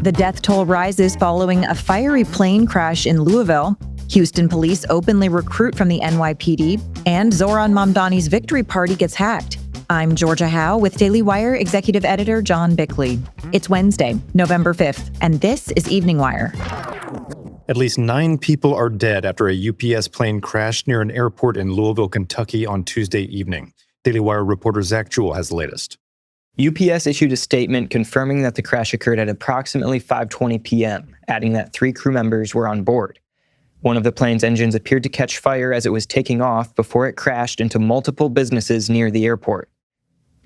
The death toll rises following a fiery plane crash in Louisville. Houston police openly recruit from the NYPD, and Zohran Mamdani's victory party gets hacked. I'm Georgia Howe with Daily Wire Executive Editor John Bickley. It's Wednesday, November 5th, and this is Evening Wire. At least 9 people are dead after a UPS plane crashed near an airport in Louisville, Kentucky on Tuesday evening. Daily Wire reporter Zach Jewell has the latest. UPS issued a statement confirming that the crash occurred at approximately 5:20 p.m., adding that 3 crew members were on board. One of the plane's engines appeared to catch fire as it was taking off before it crashed into multiple businesses near the airport.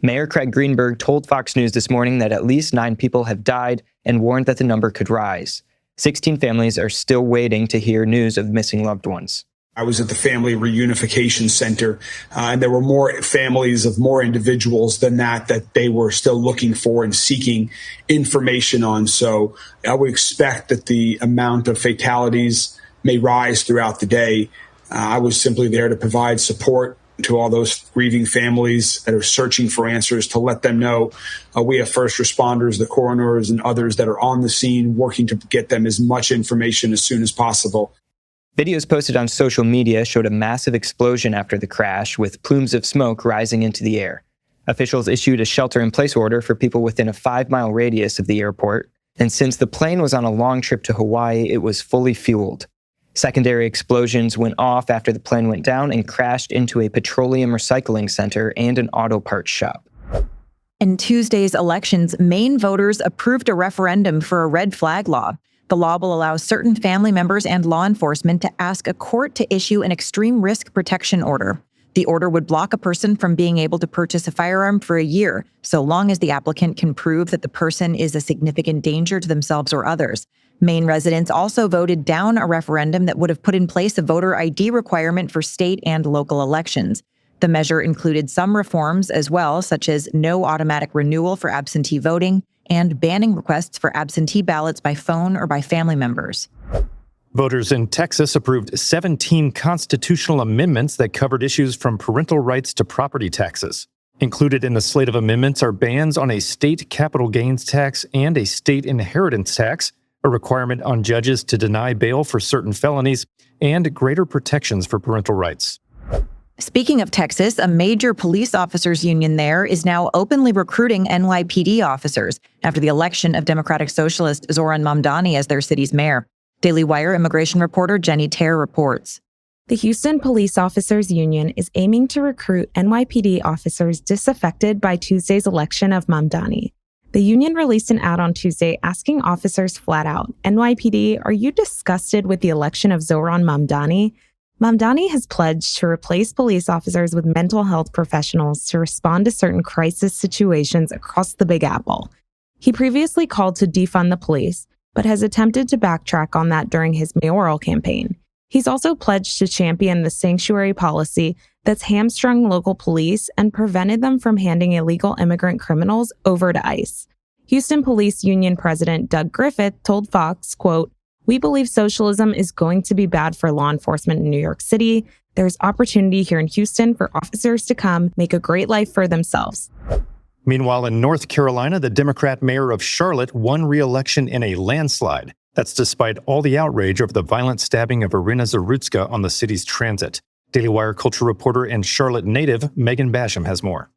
Mayor Craig Greenberg told Fox News this morning that at least 9 people have died and warned that the number could rise. 16 families are still waiting to hear news of missing loved ones. I was at the Family Reunification Center, and there were more families of more individuals than that they were still looking for and seeking information on. So I would expect that the amount of fatalities may rise throughout the day. I was simply there to provide support to all those grieving families that are searching for answers, to let them know we have first responders, the coroners, and others that are on the scene working to get them as much information as soon as possible. Videos posted on social media showed a massive explosion after the crash, with plumes of smoke rising into the air. Officials issued a shelter-in-place order for people within a 5-mile radius of the airport, and since the plane was on a long trip to Hawaii, it was fully fueled. Secondary explosions went off after the plane went down and crashed into a petroleum recycling center and an auto parts shop. In Tuesday's elections, Maine voters approved a referendum for a red flag law. The law will allow certain family members and law enforcement to ask a court to issue an extreme risk protection order. The order would block a person from being able to purchase a firearm for a year, so long as the applicant can prove that the person is a significant danger to themselves or others. Maine residents also voted down a referendum that would have put in place a voter ID requirement for state and local elections. The measure included some reforms as well, such as no automatic renewal for absentee voting and banning requests for absentee ballots by phone or by family members. Voters in Texas approved 17 constitutional amendments that covered issues from parental rights to property taxes. Included in the slate of amendments are bans on a state capital gains tax and a state inheritance tax, a requirement on judges to deny bail for certain felonies, and greater protections for parental rights. Speaking of Texas, a major police officers union there is now openly recruiting NYPD officers after the election of Democratic Socialist Zohran Mamdani as their city's mayor. Daily Wire immigration reporter Jenny Terr reports. The Houston Police Officers Union is aiming to recruit NYPD officers disaffected by Tuesday's election of Mamdani. The union released an ad on Tuesday asking officers flat out, NYPD, are you disgusted with the election of Zohran Mamdani? Mamdani has pledged to replace police officers with mental health professionals to respond to certain crisis situations across the Big Apple. He previously called to defund the police, but has attempted to backtrack on that during his mayoral campaign. He's also pledged to champion the sanctuary policy that's hamstrung local police and prevented them from handing illegal immigrant criminals over to ICE. Houston Police Union President Doug Griffith told Fox, quote, "We believe socialism is going to be bad for law enforcement in New York City. There's opportunity here in Houston for officers to come make a great life for themselves." Meanwhile, in North Carolina, the Democrat mayor of Charlotte won re-election in a landslide. That's despite all the outrage over the violent stabbing of Irina Zarutska on the city's transit. Daily Wire culture reporter and Charlotte native Megan Basham has more.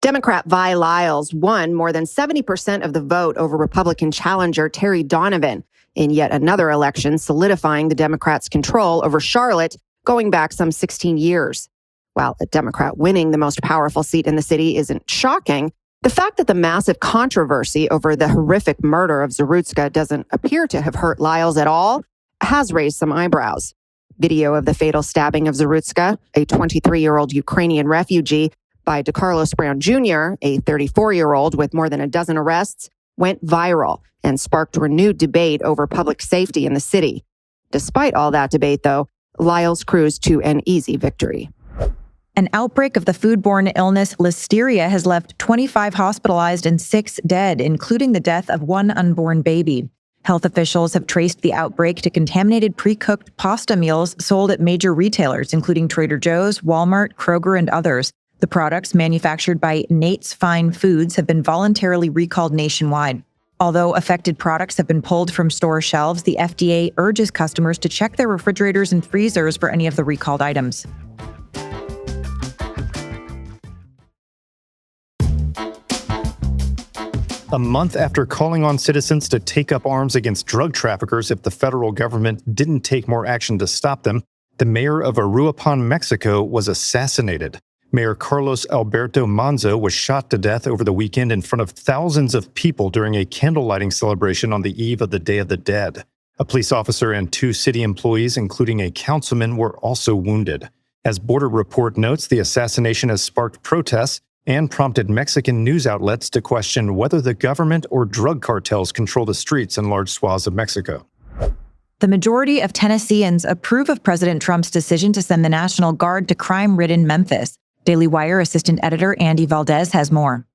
Democrat Vi Lyles won more than 70% of the vote over Republican challenger Terry Donovan in yet another election, solidifying the Democrats' control over Charlotte going back some 16 years. While a Democrat winning the most powerful seat in the city isn't shocking, the fact that the massive controversy over the horrific murder of Zarutska doesn't appear to have hurt Lyles at all has raised some eyebrows. Video of the fatal stabbing of Zarutska, a 23-year-old Ukrainian refugee, by DeCarlos Brown Jr., a 34-year-old with more than a dozen arrests, went viral and sparked renewed debate over public safety in the city. Despite all that debate, though, Lyles cruised to an easy victory. An outbreak of the foodborne illness Listeria has left 25 hospitalized and 6 dead, including the death of 1 unborn baby. Health officials have traced the outbreak to contaminated pre-cooked pasta meals sold at major retailers, including Trader Joe's, Walmart, Kroger, and others. The products manufactured by Nate's Fine Foods have been voluntarily recalled nationwide. Although affected products have been pulled from store shelves, the FDA urges customers to check their refrigerators and freezers for any of the recalled items. A month after calling on citizens to take up arms against drug traffickers if the federal government didn't take more action to stop them, the mayor of Uruapan, Mexico, was assassinated. Mayor Carlos Alberto Manzo was shot to death over the weekend in front of thousands of people during a candle-lighting celebration on the eve of the Day of the Dead. A police officer and 2 city employees, including a councilman, were also wounded. As Border Report notes, the assassination has sparked protests and prompted Mexican news outlets to question whether the government or drug cartels control the streets in large swaths of Mexico. The majority of Tennesseans approve of President Trump's decision to send the National Guard to crime-ridden Memphis. Daily Wire assistant editor Andy Valdez has more.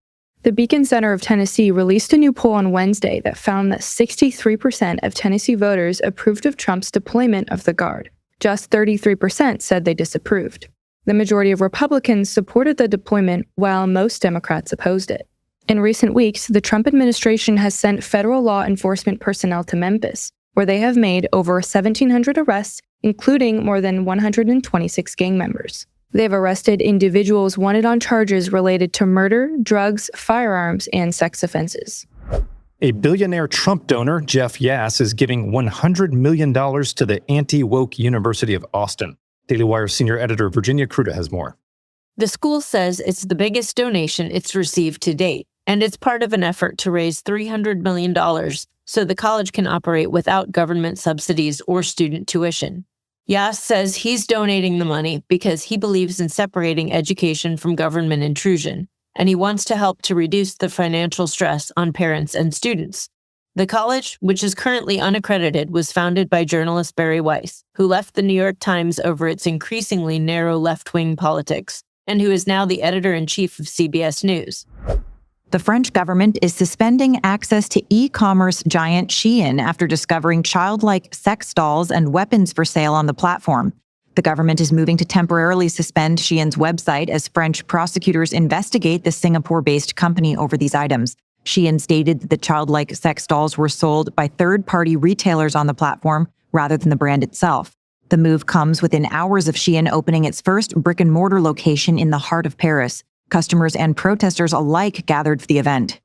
The Beacon Center of Tennessee released a new poll on Wednesday that found that 63% of Tennessee voters approved of Trump's deployment of the Guard. Just 33% said they disapproved. The majority of Republicans supported the deployment, while most Democrats opposed it. In recent weeks, the Trump administration has sent federal law enforcement personnel to Memphis, where they have made over 1,700 arrests, including more than 126 gang members. They have arrested individuals wanted on charges related to murder, drugs, firearms, and sex offenses. A billionaire Trump donor, Jeff Yass, is giving $100 million to the anti-woke University of Austin. Daily Wire senior editor Virginia Kruta has more. The school says it's the biggest donation it's received to date, and it's part of an effort to raise $300 million so the college can operate without government subsidies or student tuition. Yass says he's donating the money because he believes in separating education from government intrusion, and he wants to help to reduce the financial stress on parents and students. The college, which is currently unaccredited, was founded by journalist Barry Weiss, who left the New York Times over its increasingly narrow left-wing politics, and who is now the editor-in-chief of CBS News. The French government is suspending access to e-commerce giant Shein after discovering childlike sex dolls and weapons for sale on the platform. The government is moving to temporarily suspend Shein's website as French prosecutors investigate the Singapore-based company over these items. Shein stated that the childlike sex dolls were sold by third-party retailers on the platform rather than the brand itself. The move comes within hours of Shein opening its first brick-and-mortar location in the heart of Paris. Customers and protesters alike gathered for the event.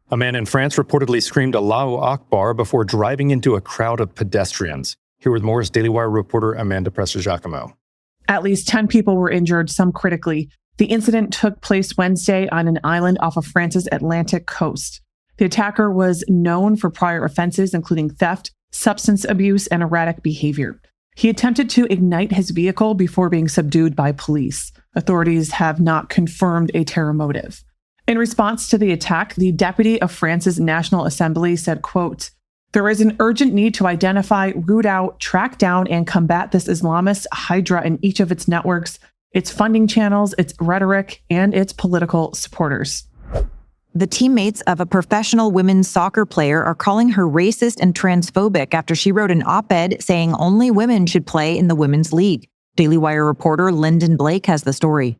A man in France reportedly screamed Allahu Akbar before driving into a crowd of pedestrians. Here with more is Daily Wire reporter Amanda Presser-Giacomo. At least 10 people were injured, some critically. The incident took place Wednesday on an island off of France's Atlantic coast. The attacker was known for prior offenses, including theft, substance abuse, and erratic behavior. He attempted to ignite his vehicle before being subdued by police. Authorities have not confirmed a terror motive. In response to the attack, the deputy of France's National Assembly said, quote, "There is an urgent need to identify, root out, track down, and combat this Islamist hydra in each of its networks, its funding channels, its rhetoric, and its political supporters." The teammates of a professional women's soccer player are calling her racist and transphobic after she wrote an op-ed saying only women should play in the women's league. Daily Wire reporter Lyndon Blake has the story.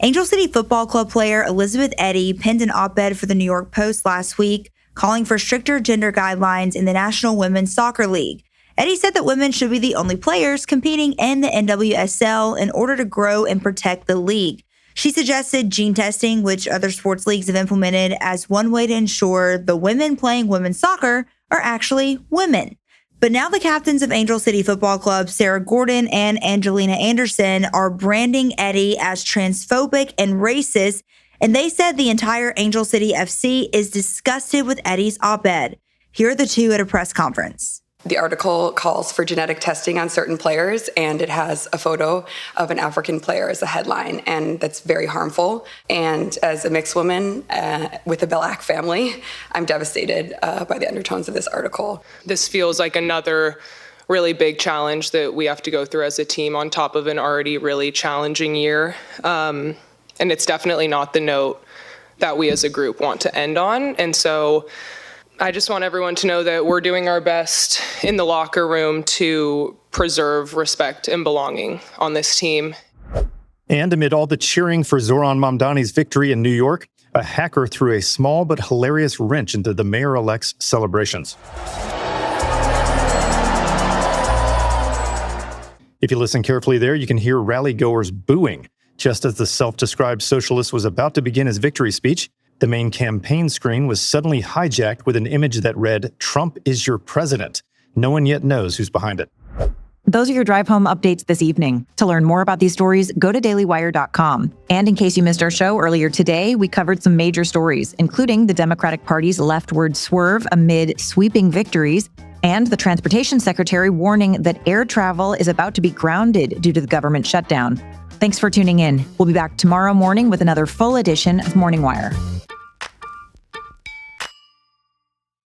Angel City Football Club player Elizabeth Eddy penned an op-ed for the New York Post last week calling for stricter gender guidelines in the National Women's Soccer League. Eddy said that women should be the only players competing in the NWSL in order to grow and protect the league. She suggested gene testing, which other sports leagues have implemented, as one way to ensure the women playing women's soccer are actually women. But now the captains of Angel City Football Club, Sarah Gordon and Angelina Anderson, are branding Eddy as transphobic and racist, and they said the entire Angel City FC is disgusted with Eddy's op-ed. Here are the two at a press conference. The article calls for genetic testing on certain players, and it has a photo of an African player as a headline, and that's very harmful. And as a mixed woman with a Black family, I'm devastated by the undertones of this article. This feels like another really big challenge that we have to go through as a team on top of an already really challenging year. And it's definitely not the note that we as a group want to end on. And so I just want everyone to know that we're doing our best in the locker room to preserve respect and belonging on this team. And amid all the cheering for Zohran Mamdani's victory in New York, A hacker threw a small but hilarious wrench into the mayor-elect's celebrations. If you listen carefully there, you can hear rally-goers booing. Just as the self-described socialist was about to begin his victory speech, the main campaign screen was suddenly hijacked with an image that read, "Trump is your president." No one yet knows who's behind it. Those are your drive home updates this evening. To learn more about these stories, go to dailywire.com. And in case you missed our show earlier today, we covered some major stories, including the Democratic Party's leftward swerve amid sweeping victories, and the transportation secretary warning that air travel is about to be grounded due to the government shutdown. Thanks for tuning in. We'll be back tomorrow morning with another full edition of Morning Wire.